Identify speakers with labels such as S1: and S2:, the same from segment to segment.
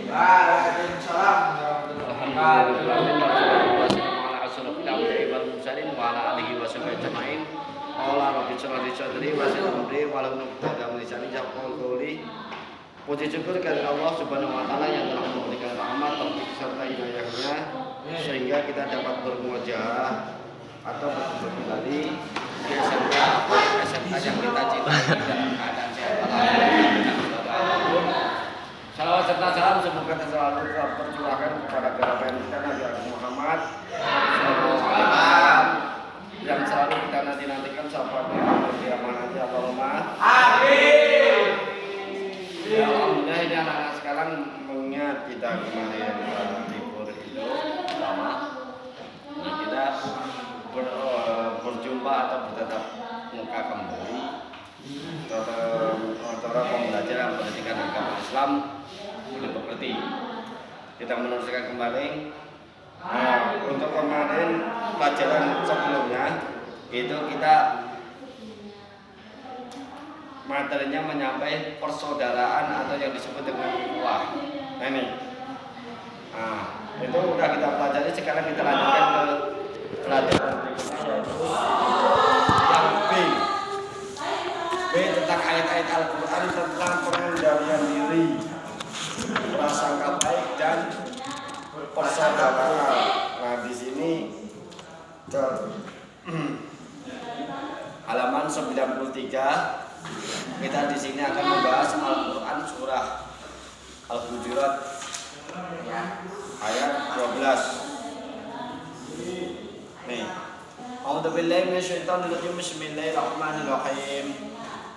S1: Waalaikumsalam warahmatullahi wabarakatuh. Puji syukur kepada Allah Subhanahu wa taala yang telah memberikan rahmat, taufik serta hidayahnya sehingga kita dapat bermuajah atau berkumpul kembali di SMK yang kita cintai dalam keadaan sehat walafiat. Salawat serta salam semoga selalu tercurahkan kepada kerabat kita Nabi Muhammad SAW yang selalu kita nantikan sampai di amanah Allahumma amin. Ya alhamdulillah ini anak-anak sekarang mengingat kita kemarin libur hidup lama. Nah, kita berjumpa atau bertatap muka kembali antara pembelajaran pendidikan agama Islam dengan pengerti. Kita meneruskan kembali. Untuk kemarin pelajaran sebelumnya itu kita materinya menyampaikan persaudaraan atau yang disebut dengan ukhuwah. Nah ini, itu udah kita pelajari. Sekarang kita lanjutkan ke pelajaran berikutnya yaitu yang B tentang ayat-ayat Al-Quran tentang pengendalian diri, prasangka baik dan persaudaraan. Nah di sini halaman 93. Kita di sini akan membahas Al-Quran surah Al-Hujurat ayat 12. Nih. A'udzubillahi minasyaitonirrajim. Bismillahirrahmanirrahim.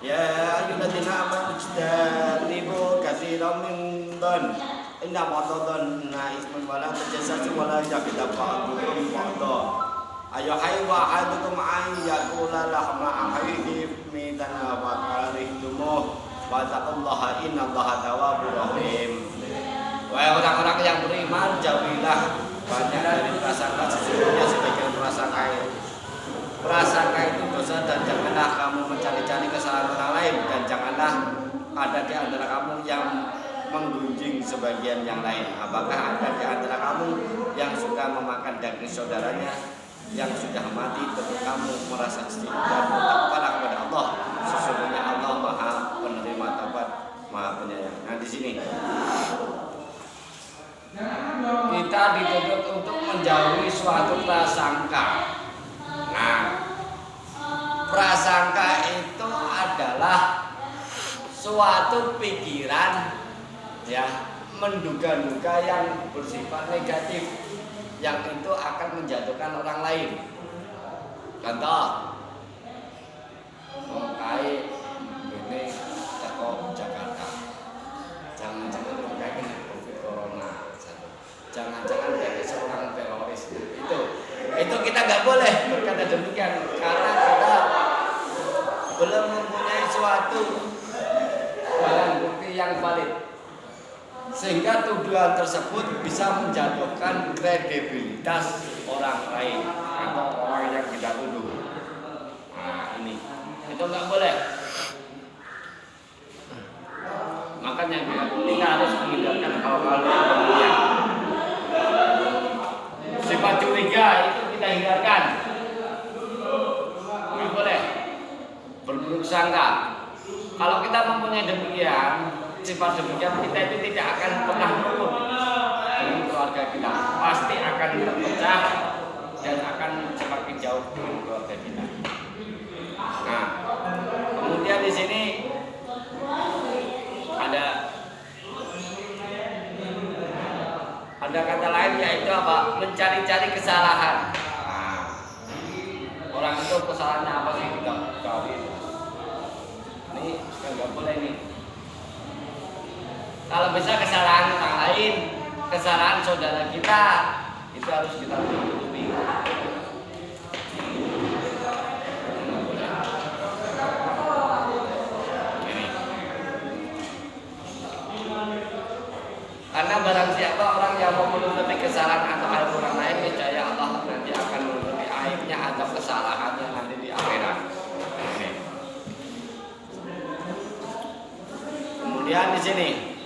S1: Ya ayyuhalladzina amanu ijtanibu katsiran min dhann. Inna ba'dadhanna ismun wa la tajassasu wa la yaghtab ba'dukum ba'dha. Ayuhai wa ahadukum ayyakula lahma akhihi mitana wa karihtumu wa taqullaha innallaha tawwabur rahim. Wahai orang-orang yang beriman, jauhilah banyak dari prasangka, sesungguhnya sebagian prasangka itu dosa, dan janganlah kamu mencari-cari kesalahan orang lain, dan janganlah ada di antara kamu yang menggunjing sebagian yang lain. Apakah ada di antara kamu yang suka memakan daging saudaranya yang sudah mati, tentu kamu merasa sedih dan bertakwalah kepada Allah. Sesungguhnya Allah Maha penerima taubat, Maha penyayang. Nah di sini kita dituntut untuk menjauhi suatu prasangka. Nah, prasangka itu adalah suatu pikiran ya menduga-duga yang bersifat negatif, yang itu akan menjatuhkan orang lain. Contoh, kayak ini teko Jakarta, jangan-jangan kayak ini COVID corona, jangan-jangan kayak seorang teroris. Itu kita nggak boleh berkata demikian karena kita belum mempunyai suatu barang bukti yang valid, sehingga tuduhan tersebut bisa menjatuhkan kredibilitas orang lain atau orang yang kita tuduh. Nah ini, itu nggak boleh. Makanya kita harus menghindarkan hal-hal yang demikian. Sifat curiga itu kita hindarkan. Nggak boleh berburuk sangka. Kalau kita mempunyai demikian, sifat demikian, kita itu tidak akan pernah rukun dengan keluarga kita, pasti akan terpecah dan akan semakin jauh dengan keluarga kita. Nah, kemudian di sini ada kata lain yaitu apa? Mencari-cari kesalahan. Nah, orang itu kesalahannya apa sih kita cari? Ini nggak boleh nih. Kalau bisa kesalahan orang lain, kesalahan saudara kita, itu harus kita tutupi. Karena barang siapa orang yang mau menutupi kesalahan atau aib orang lain, niscaya Allah nanti akan menutupi aibnya atau kesalahannya nanti di akhirat. Kemudian di sini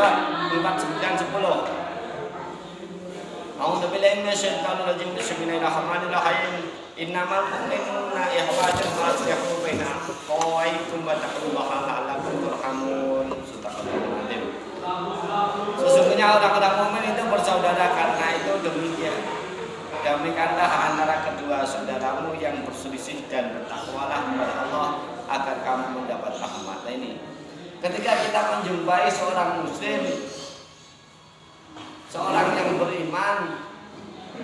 S1: surat 4 dan 10. A'udzu billahi minasyaitonir rajim. Bismillahirrahmanirrahim. Innamal mu'minuna ikhwatun faslihu baina akhawaykum wa taqullaha la'allakum turhamun. Sesungguhnya orang-orang mukmin itu bersaudara, karena itu demikian. Damaikanlah antara kedua saudaramu yang berselisih dan bertakwalah kepada Allah agar kamu mendapat rahmat. Nah ini, ketika kita menjumpai seorang muslim, seorang yang beriman,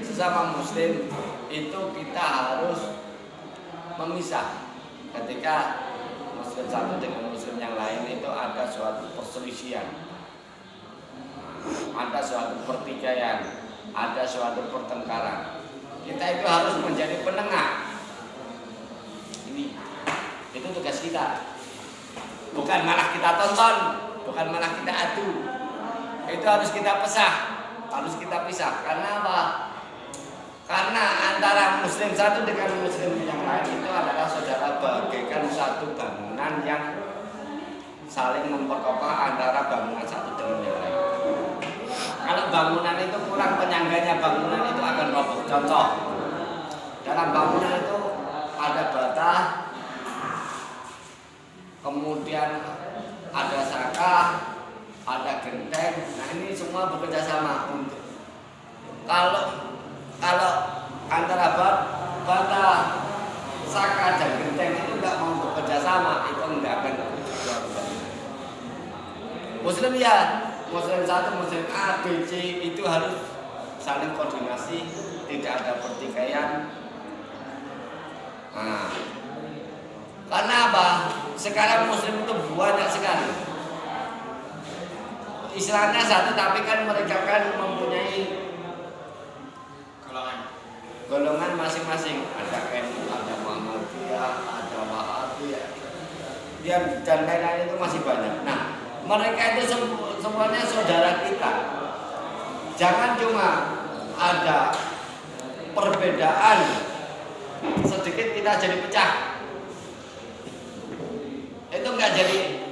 S1: sesama muslim, itu kita harus memisah. Ketika muslim satu dengan muslim yang lain itu ada suatu perselisihan, ada suatu pertikaian, ada suatu pertengkaran, kita itu harus menjadi penengah. Itu tugas kita. Bukan malah kita tonton, bukan malah kita adu. Itu harus kita pisah. Karena apa? Karena antara muslim satu dengan muslim yang lain itu adalah saudara, bagaikan satu bangunan yang saling memperkokoh antara bangunan satu dengan yang lain. Kalau bangunan itu kurang penyangganya, bangunan itu akan roboh. Contoh, dalam bangunan itu ada bata, kemudian ada saka, ada genteng. Nah ini semua bekerja sama untuk kalau antara bata, saka dan genteng itu nggak mau bekerja sama, itu nggak akan bekerja. Muslim ya, muslim satu, muslim A, B, C itu harus saling koordinasi, tidak ada pertikaian. Nah, karena apa? Sekarang muslim itu banyak sekali. Istilahnya satu, tapi kan mereka kan mempunyai golongan masing-masing. Ada NU, ada Muhammadiyah, ada Wahabiyah, dan lain-lain itu masih banyak. Nah, mereka itu semuanya saudara kita. Jangan cuma ada perbedaan sedikit kita jadi pecah. Itu enggak jadi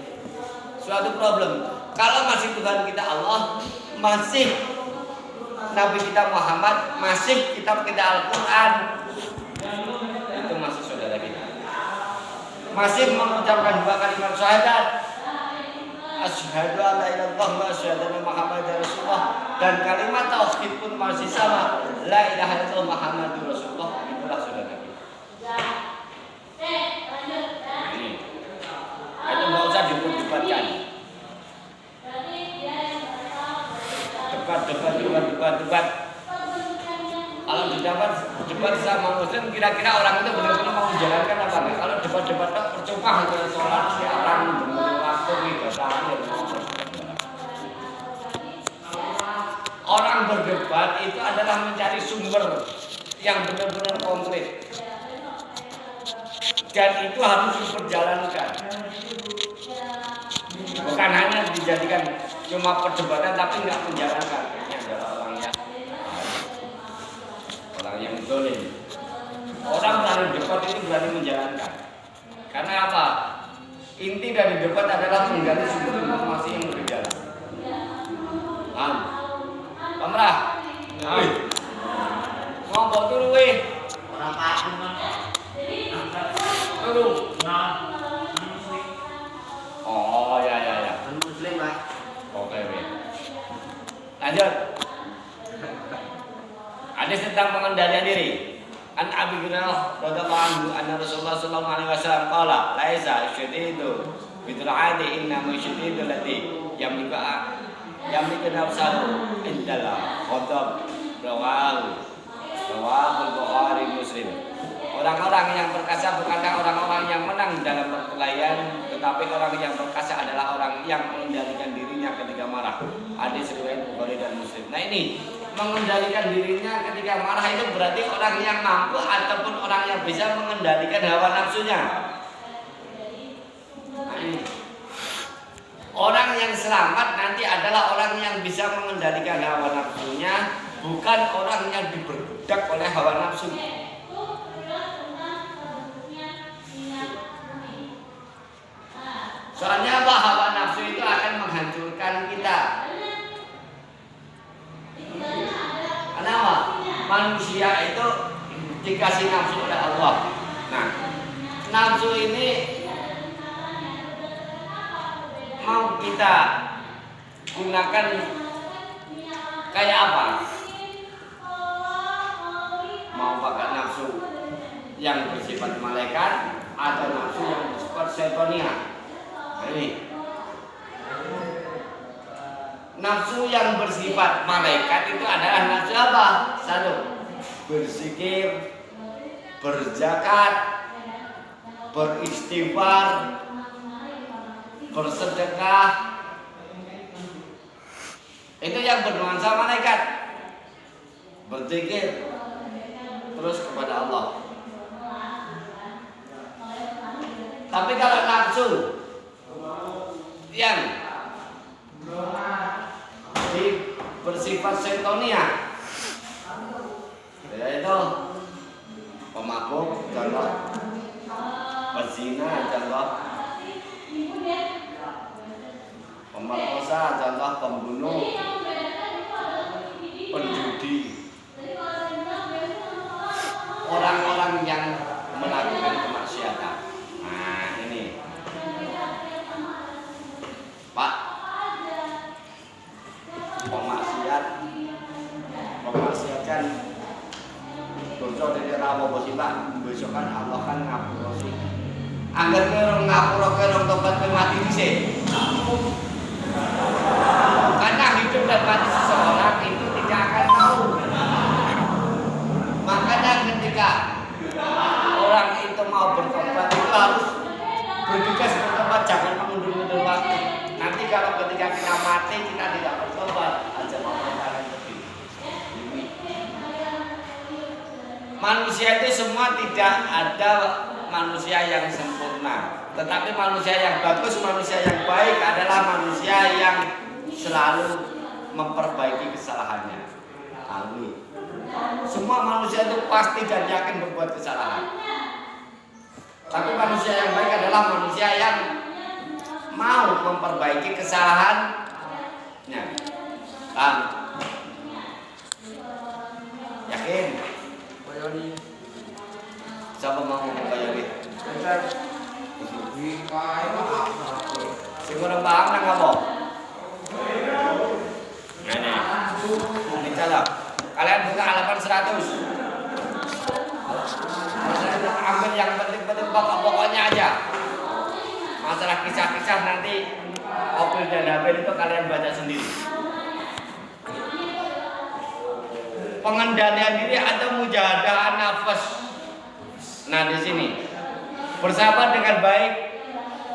S1: suatu problem. Kalau masih Tuhan kita Allah, masih Nabi kita Muhammad, masih kitab kita Al-Quran, itu masih saudara kita. Masih mengucapkan 2 kalimat syahadat, asyhadu an la ilaha illallah wa asyhadu anna Muhammadar Rasulullah, dan kalimat tauhid pun masih sama, la ilaha illallah Muhammadur Rasulullah. Itulah saudara kita. Itu nggak usah diperdebatkan. Debat. Kalau debat sama muslim, kira-kira orang itu benar-benar mau menjalankan apa enggak? Kalau debat kok percuma, antara sholat siaran, waktu ibadah. Orang berdebat itu adalah mencari sumber yang benar-benar konkret, dan itu harus diperjalankan. Bukan hanya dijadikan cuma perdebatan tapi nggak menjalankan. Ini adalah orang yang zalim. Orang berani debat itu berani menjalankan. Karena apa? Inti dari debat adalah menggali sumber informasi yang berjalan. Pemrah. Ngomong dulu weh. Orang Pak. Dulu. Oh ya. Muslim Pak. Oke. Lanjut. Hadis tentang pengendalian diri. An Abi Hurairah radhiyallahu anhu anna Rasulullah sallallahu alaihi wasallam qala laisa syadidu bidul adi inna syadidu ladzi yamliku nafsahu indala ghadab rawahu Bukhari Muslim. Orang-orang yang perkasa bukanlah orang-orang yang menang dalam perkelahian, tetapi orang yang perkasa adalah orang yang mengendalikan dirinya ketika marah. Hadis riwayat Bukhari dan Muslim. Nah ini, mengendalikan dirinya ketika marah itu berarti orang yang mampu ataupun orang yang bisa mengendalikan hawa nafsunya. Nah ini, orang yang selamat nanti adalah orang yang bisa mengendalikan hawa nafsunya, bukan orang yang diberbudak oleh hawa nafsu. Soalnya apa? Hawa nafsu itu akan menghancurkan kita. manusia itu dikasih nafsu oleh Allah. Nah, nafsu ini mau kita gunakan kayak apa? Mau pakai nafsu yang bersifat malaikat atau nafsu yang bersifat setonia? Nah, ini nafsu yang bersifat malaikat itu adalah nafsu apa? Satu, berzikir, berzakat, beristighfar, bersedekah. Itu yang bernuansa malaikat. Berzikir terus kepada Allah. Tapi kalau nafsu yang bersifat setonia, yaitu pemabuk, contoh, pezina, contoh, pemerkosa, contoh, pembunuh, penjudi, orang-orang yang melakukan kemaksiatan. Nah, ini Pak, memaksiatkan dosa dari rawa bos Pak, besok kan Allah kan ngapura sih. Angger kerong ngapura kerong tobat mati dhisik. Karena hidup dan mati seseorang itu tidak akan tahu. Makanya ketika orang itu mau bertobat itu harus bergegas bertobat, jangan mengundur-undur waktu. Nanti kalau ketika kita mati kita tidak bertobat, aja Allah akan pergi. Manusia itu semua tidak ada manusia yang sempurna, tetapi manusia yang bagus, manusia yang baik adalah manusia yang selalu memperbaiki kesalahannya. Amin. Semua manusia itu pasti dan yakin berbuat kesalahan. Tapi manusia yang baik adalah manusia yang mau memperbaiki kesalahannya. Yakin? Siapa mau ngomong kayak gitu? Sing kurang paham nang apa? Ini salah. Kalian buka halaman 100. Masalah ambil yang penting-penting pokoknya aja. Masalah kisah-kisah nanti Opil dan Habil itu kalian baca sendiri. Pengendalian diri atau mujahadah nafas. Nah, di sini bersabar dengan baik,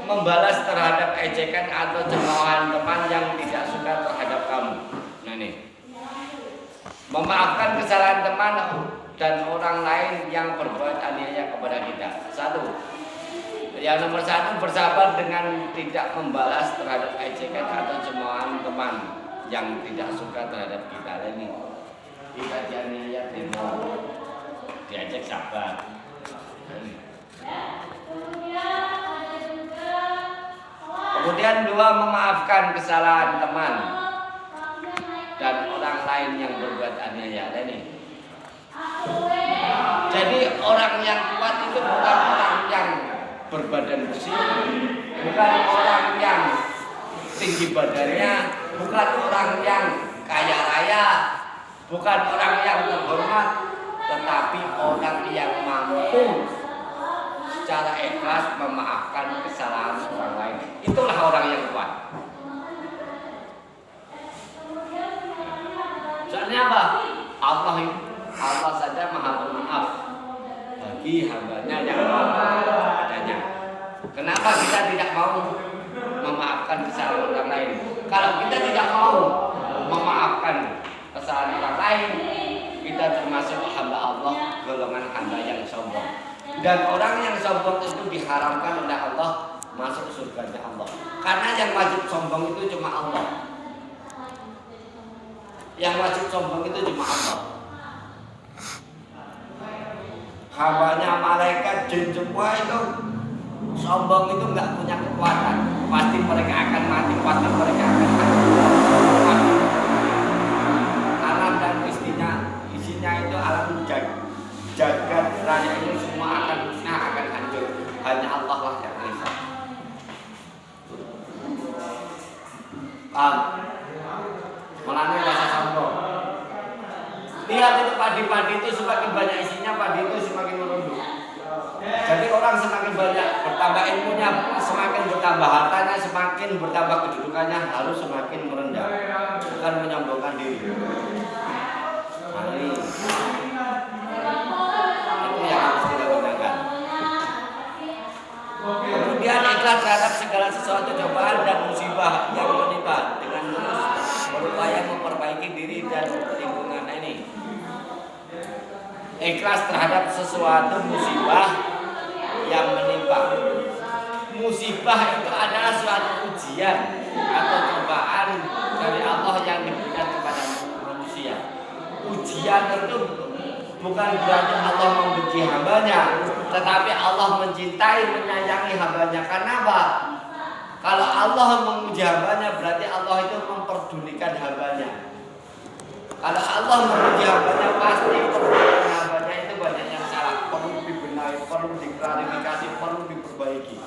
S1: membalas terhadap ejekan atau cemoohan teman yang tidak suka terhadap kamu. Nah, ini memaafkan kesalahan teman dan orang lain yang berbuat aniaya kepada kita. Yang nomor 1, bersabar dengan tidak membalas terhadap ejekan atau cemoohan teman yang tidak suka terhadap kita. Ini kita dianiaya, demo, diajak sabar. Kemudian 2, memaafkan kesalahan teman dan orang lain yang berbuat aniaya. Ini. Jadi orang yang kuat itu bukan orang yang berbadan besi, bukan orang yang tinggi badannya, bukan orang yang kaya raya, bukan orang yang terhormat, tetapi orang yang mampu secara ikhlas memaafkan kesalahan orang lain. Itulah orang yang kuat. Soalnya apa? Allah saja maha pemaaf bagi hambanya yang mampu adanya. Kenapa kita tidak mau memaafkan kesalahan orang lain? Kalau kita tidak mau memaafkan kesalahan orang lain, kita termasuk hamba Allah, golongan hamba yang sombong. Dan orang yang sombong itu diharamkan oleh Allah masuk surganya Allah. Karena yang wajib sombong itu cuma Allah. Yang wajib sombong itu cuma Allah. Hambanya malaikat, jin semua itu sombong itu nggak punya kekuatan. Pasti mereka akan mati, pasti mereka akan mati. Alam dan isinya itu alam semuanya ini semua akan musnah, akan hancur. Hanya Allah lah yang bisa. Mulanya rasa sombong. Lihat itu padi-padi itu semakin banyak isinya, padi itu semakin merunduk. Jadi orang semakin banyak bertambah ilmunya, semakin bertambah hartanya, semakin bertambah kedudukannya, harus semakin merendah, bukan menyombongkan diri. Nah, ini itu yang harus kita gunakan. Kemudian ikhlas terhadap segala sesuatu cobaan dan musibah yang menimpa dengan terus berupaya memperbaiki diri dan lingkungan ini. Ikhlas terhadap sesuatu musibah yang menimpa. Musibah itu adalah suatu ujian atau cobaan dari Allah yang diberikan kepada manusia. Ujian itu bukan berarti Allah membenci hambanya, tetapi Allah mencintai, menyayangi hambanya. Karena apa? Kalau Allah menguji hambanya, berarti Allah itu memperdulikan hambanya. Kalau Allah menguji hambanya, pasti perbuatan hambanya itu banyak yang salah, perlu dibenahi, perlu diklarifikasi, perlu diperbaiki.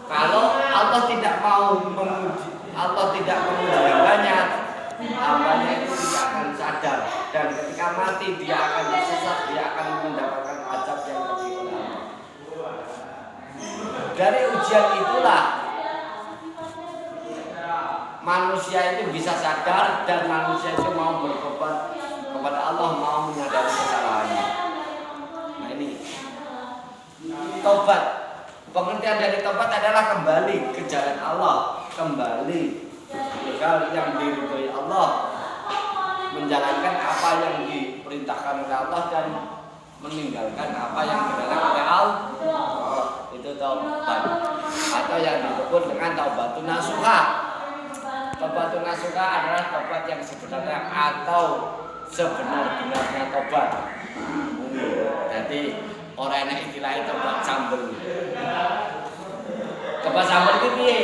S1: Kalau Allah tidak mau menguji, Allah tidak menguji hambanya, hambanya itu tidak akan sadar, dan ketika mati dia akan tersesat, dia akan mendapatkan azab yang lebih berat. Dari ujian itulah manusia itu bisa sadar dan manusia itu mau bertobat kepada Allah, mau menyadari kesalahannya. Nah ini tobat. Pengertian dari tobat adalah kembali ke jalan Allah, kembali ke yang diridhoi Allah, menjalankan apa yang diperintahkan oleh Allah dan meninggalkan apa yang dilarang oleh Allah. Itu taubat, atau yang disebut dengan taubatun nasuha. Taubatun nasuha adalah taubat yang sebenarnya atau sebenar-benarnya taubat. Jadi orang yang istilahnya taubat sambel. Taubat sambel itu piye?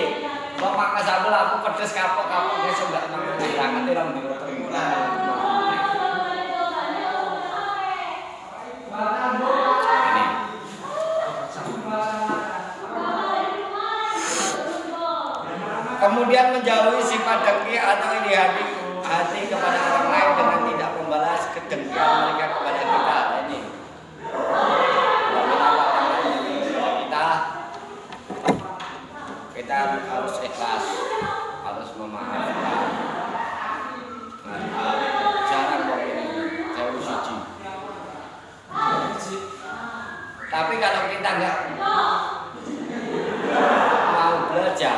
S1: Kok makan sambel aku pedes kapok-kapok besok enggak mangan nanti orang dirotong. Kemudian menjauhi sifat dengki atau iri hati kepada orang lain dengan tidak membalas kedengkian mereka kepada kita. Ini kita harus ikhlas, harus memaafkan. Jarang kok ini jauh suci. Tapi kalau kita nggak mau belajar,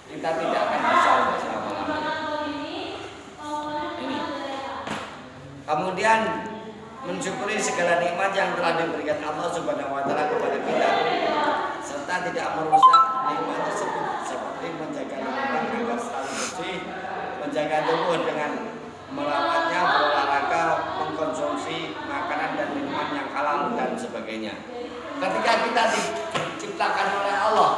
S1: kita tidak akan bisa selama-lamanya. Ini. Kemudian mensyukuri segala nikmat yang telah diberikan Allah Subhanahu wa taala kepada kita, serta tidak merusak nikmat tersebut, seperti menjaga lingkungan agar selalu bersih, menjaga tubuh dengan merawatnya, berolahraga, mengkonsumsi makanan dan minuman yang halal dan sebagainya. Ketika kita diciptakan oleh Allah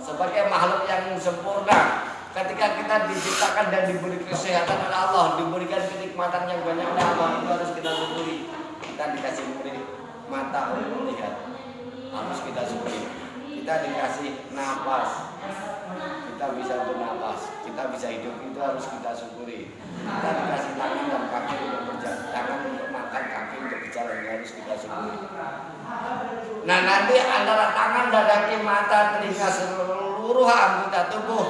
S1: sebagai makhluk yang sempurna, ketika kita diciptakan dan diberi kesehatan oleh Allah, diberikan kenikmatan yang banyak oleh Allah, itu harus kita syukuri. Kita dikasih mata untuk melihat, harus kita syukuri. Kita dikasih napas, kita bisa bernapas, kita bisa hidup, itu harus kita syukuri. Kita dikasih tangan dan kaki untuk berjalan, tangan untuk makan, kaki untuk berjalan, harus kita syukuri. Nah nanti antara tangan dan kaki, mata, telinga, seluruh anggota tubuh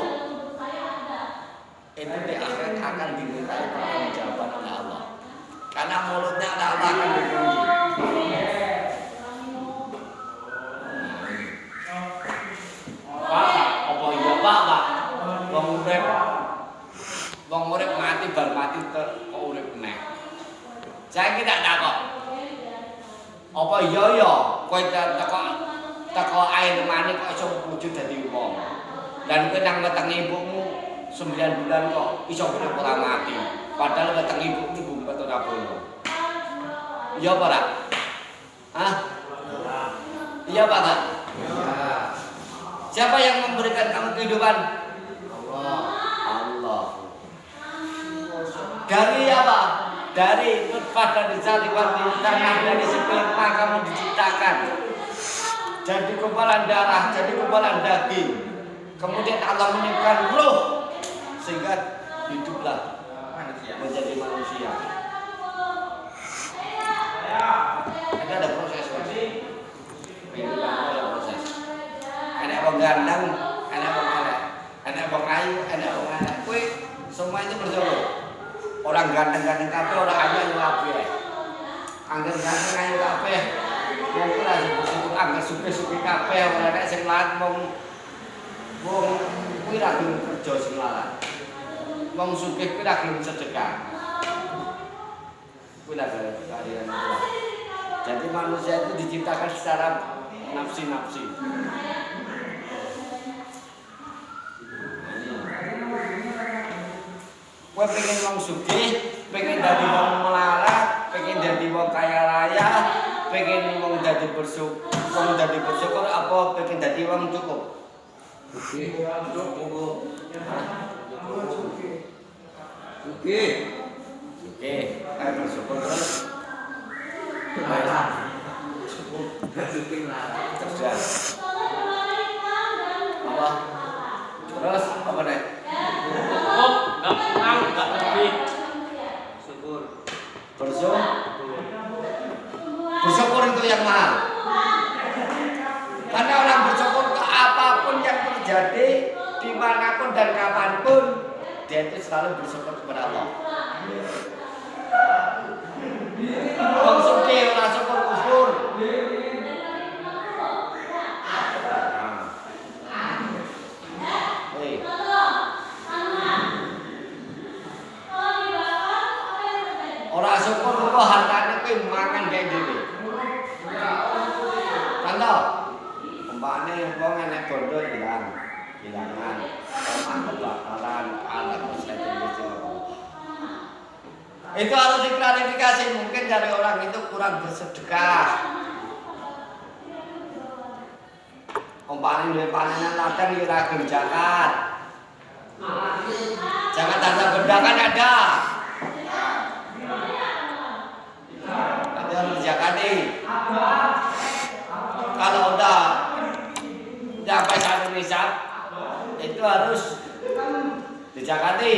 S1: itu di akhirat akan dimintai pertanggungjawaban oleh Allah. Karena mulutnya Allah akan dikunci. Apa iya Pak? Wong urip mati bar mati kok urip meneh. Saya tidak takut. Apa iya ya kowe teko air mani kok iso wujud dadi wong. Dan kowe nang wetenge ibumu 9 bulan kok iso urip ora mati. Padahal wetenge ibumu ngumpet ora bono. Iya apa ora? Hah? Iya Pak? Iya. Siapa yang memberikan kamu kehidupan? Allah. Dari apa? Dari nutfah dari saliwan di tanah dari sperma kamu diciptakan. Jadi gumpalan darah, jadi gumpalan daging. Kemudian Allah meniupkan ruh sehingga hiduplah menjadi manusia. Ini ada proses proses. Ada orang gandang, ada orang elek, ada orang ayu, ada orang elek. Kue semua itu berjodoh. Orang ganteng-ganteng kabeh, orang ayu kabeh. Angger ganteng ayu kabeh. Wong ora sebut angger suke-suke kabeh, ora nek sing lan wong kuwi ra gelem kerja sing larat. Wong sugih kuwi ra gelem sedekah. Kuwi lah kehadiran Allah. Jadi manusia itu diciptakan secara nafsi-nafsi. Kowe pengen wong sugih, pengen dadi wong melarat, pengen dadi wong kaya raya, pengen wong dadi bersyukur apa pengen dadi wong cukup? Sugih. Bersyukur terus. Cerdas. Apa? Terus apa nih?
S2: Enggak kurang, enggak lebih. Syukur.
S1: Bersyukur itu yang mahal. Karena orang bersyukur ke apapun yang terjadi, dimanapun dan kapanpun, dia itu selalu bersyukur kepada Allah. Wong sugih ora syukur kufur. Ora syukur kok hartane kuwi mangan gawe dhewe. Contoh, umpamane wong enek bondo hilangan, omah kebakaran, anak kesehatan. Itu harus diklarifikasi, mungkin dari orang itu kurang bersedekah. Umpamane duwe panenan ladang ora gelem zakat. Zakat harta benda kan ada. Harus zakati. Kalau udah sampai satu nisab itu harus dizakati.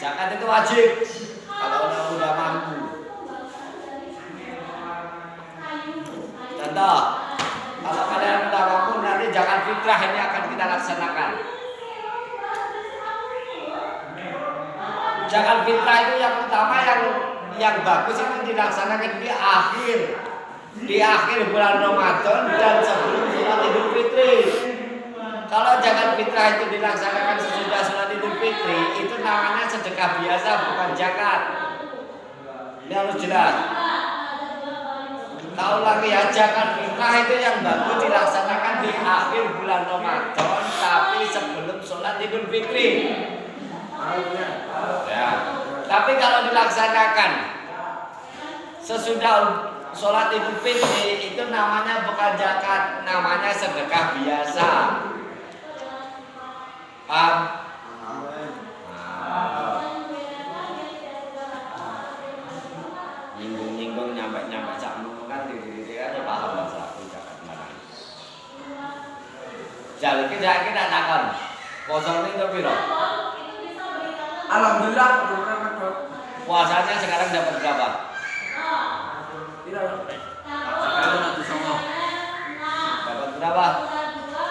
S1: Zakat itu wajib kalau udah mampu. Contoh, kalau kalian udah mampu nanti zakat fitrah ini akan kita laksanakan. Zakat fitrah itu yang utama yang bagus itu dilaksanakan di akhir bulan Ramadan dan sebelum sholat Idul Fitri. Kalau zakat fitrah itu dilaksanakan sesudah sholat Idul Fitri, itu namanya sedekah biasa bukan zakat. Ini harus jelas. Tahu lagi ya, zakat fitrah itu yang bagus dilaksanakan di akhir bulan Ramadan tapi sebelum sholat Idul Fitri. Ya. Tapi kalau dilaksanakan sesudah sholat Idul Fitri itu namanya bukan zakat, namanya sedekah biasa. Paham? Nyinggung nyampe sakmu kan diri aja paham bahasa aku zakat mana. Jadi kita takon. Posone itu piro?
S3: Alhamdulillah.
S1: Puasanya sekarang dapat berapa?
S3: Tidak.
S2: Sekarang nanti sama.
S1: Dapat berapa?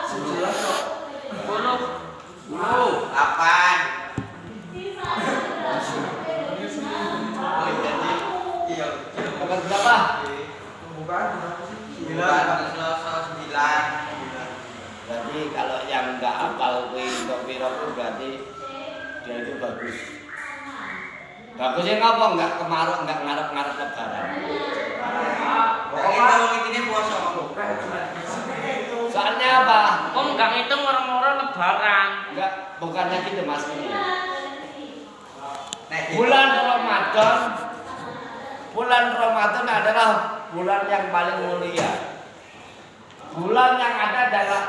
S2: 10. Apaan?
S1: Dapat berapa?
S3: Bukan.
S2: 9.
S1: Berarti kalau yang nggak hafal piro berarti dia itu bagus. Bagusnya ngapa? Nggak kemaruk, nggak ngarep-ngarep lebaran.
S2: Pokoknya wong ini puasa.
S1: Soalnya apa?
S2: Kok enggak ngitung orang-orang lebaran?
S1: Enggak, bukannya gitu mas ini. Bulan Ramadan adalah bulan yang paling mulia. Bulan yang ada adalah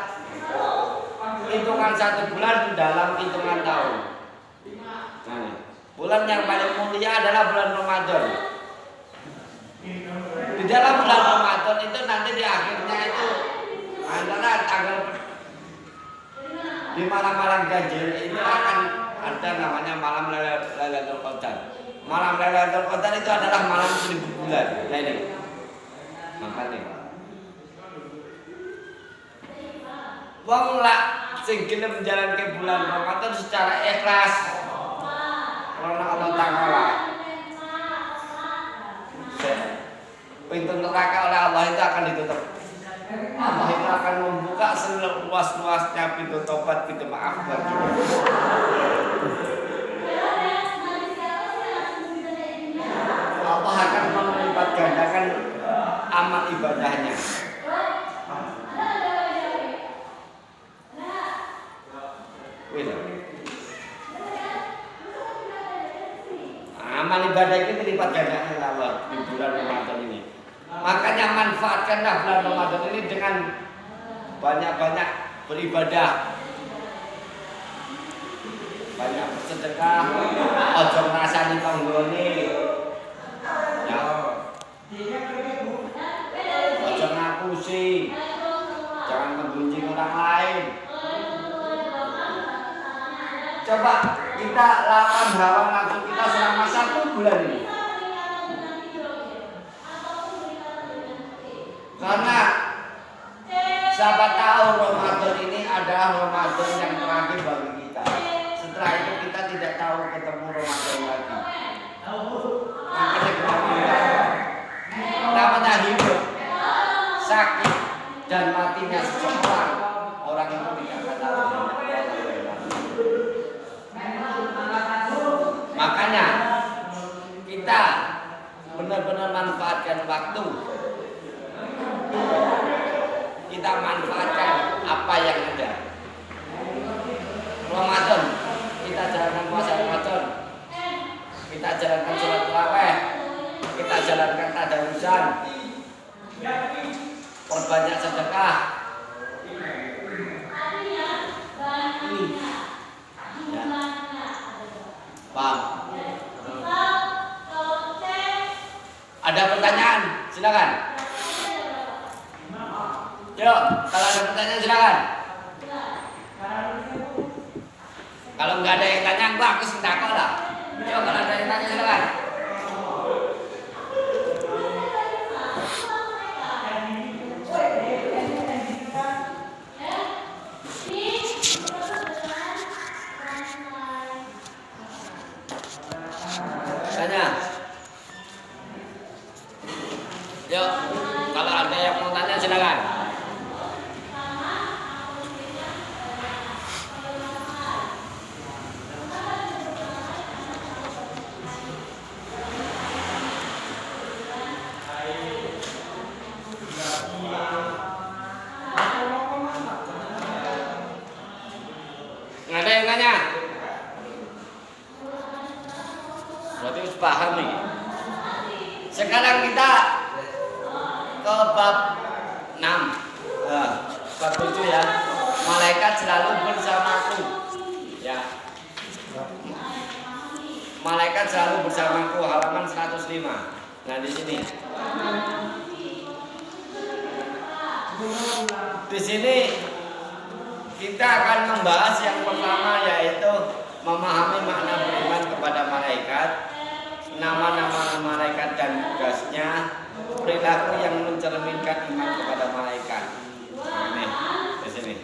S1: hitungan 1 bulan di dalam hitungan tahun. Nah, nih. Bulan yang paling mulia adalah bulan Ramadan. Di dalam bulan Ramadan itu nanti di akhirnya itu antara tanggal di malam-malam ganjil itu akan ada namanya malam Lailatul Qadar. Malam Lailatul Qadar itu adalah malam 1000 bulan. Nah ini. Makanya wong lak sing gelem menjalankan bulan Ramadan secara ikhlas karena Allah Ta'ala. Pintu neraka oleh Allah itu akan ditutup. Allah itu akan membuka seluas-luasnya pintu tobat, pintu maaf bagi Allah akan melipat gandakan amal ibadahnya. Amal ibadah itu dilipat gandakan Allah di bulan Ramadan ini. Makanya manfaatkanlah bulan Ramadan ini dengan banyak-banyak beribadah, banyak bersedekah, ojo ngrasani panggone, ya, ojo ngapusi, jangan menggunjing orang lain. Coba kita lawan hawa nafsu kita selama 1 bulan ini. Karena siapa tahu Ramadan ini adalah Ramadan yang terakhir bagi kita. Setelah itu kita tidak tahu ketemu Ramadan lagi. Makanya kita meninggal. Namanya hidup, sakit dan matinya seseorang, orang itu tidak akan tahu. Makanya kita benar-benar manfaatkan waktu. Kita manfaatkan apa yang ada. Ramadan, kita jalankan puasa Ramadan, kita jalankan sholat tarawih, kita jalankan tadarusan, perbanyak sedekah. Ya. Paham? Ada pertanyaan? Silakan. Yuk, kalau ada pertanyaan silakan. Kalau nggak ada yang tanya, gua aku sing takut lah. Yuk, kalau ada yang tanya silakan. Tanya. Yuk, kalau ada yang mau tanya silakan. Nggak ada yang tanya? Berarti harus paham nih. Sekarang kita ke bab 6. Bab 7 ya. Malaikat selalu bersamaku. Ya. Malaikat selalu bersamaku, halaman 105. Nah, di sini. Di sini kita akan membahas yang pertama, yaitu memahami makna beriman kepada malaikat, nama-nama malaikat dan tugasnya, perilaku yang mencerminkan iman kepada malaikat. Nah, ini di sini.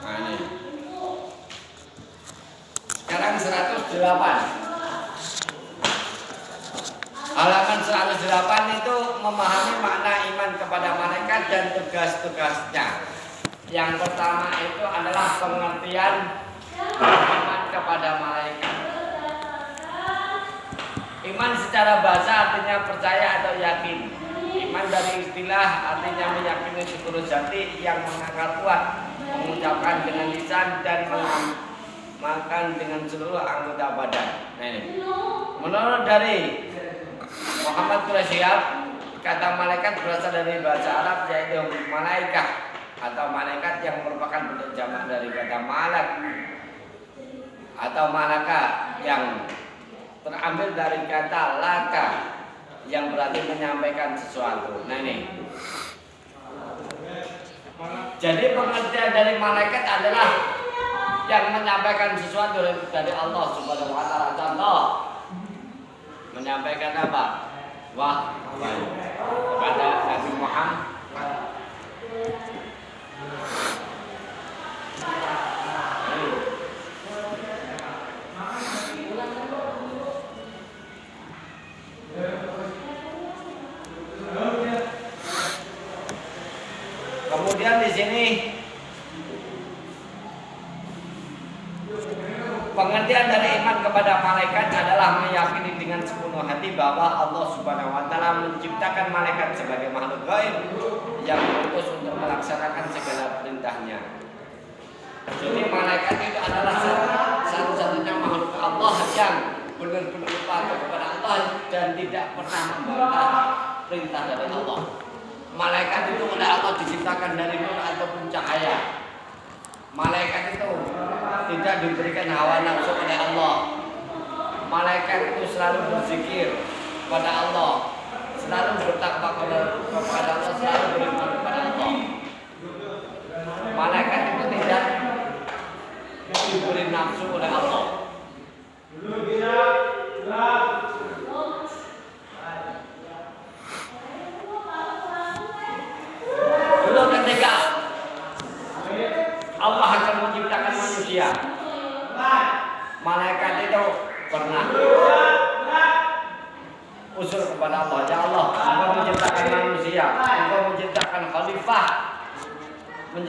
S1: Nah, ini. Sekarang 108. Halaman 108 itu memahami makna iman kepada malaikat dan tugas-tugasnya. Yang pertama itu adalah pengertian iman kepada malaikat. Iman secara bahasa artinya percaya atau yakin. Iman dari istilah artinya meyakini seluruh jati yang mengangkat kuat, mengucapkan dengan lisan dan mengamalkan dengan seluruh anggota badan. Nah, ini. Menurut dari Muhammad Quraisyab, kata malaikat berasal dari bahasa Arab yaitu malaikah atau malaikat yang merupakan bentuk jamak dari kata malak atau malaka yang terambil dari kata laka yang berarti menyampaikan sesuatu. Nah ini. Jadi pengertian dari malaikat adalah yang menyampaikan sesuatu dari Allah Subhanahu wa taala. Contoh menyampaikan apa? Wah, kepada Nabi Muhammad. Kemudian di sini pengertian dari iman kepada malaikat adalah meyakini dengan sepenuh hati bahwa Allah Subhanahu wa taala menciptakan malaikat sebagai makhluk gaib yang diutus untuk melaksanakan segala perintahnya. Jadi malaikat itu adalah satu-satunya makhluk Allah yang benar-benar patuh kepada Allah dan tidak pernah membantah perintah dari Allah. Malaikat itu oleh Allah diciptakan dari nur ataupun cahaya. Malaikat itu tidak diberikan hawa nafsu oleh Allah. Malaikat itu selalu berzikir kepada Allah, selalu bertakwa kepada Allah, selalu beriman kepada Allah. Malaikat itu tidak diberi nafsu oleh Allah. Dulu ketika Allah akan menciptakan manusia, malaikat itu pernah usul kepada Allah, ya Allah, Engkau menciptakan manusia, Engkau menciptakan khalifah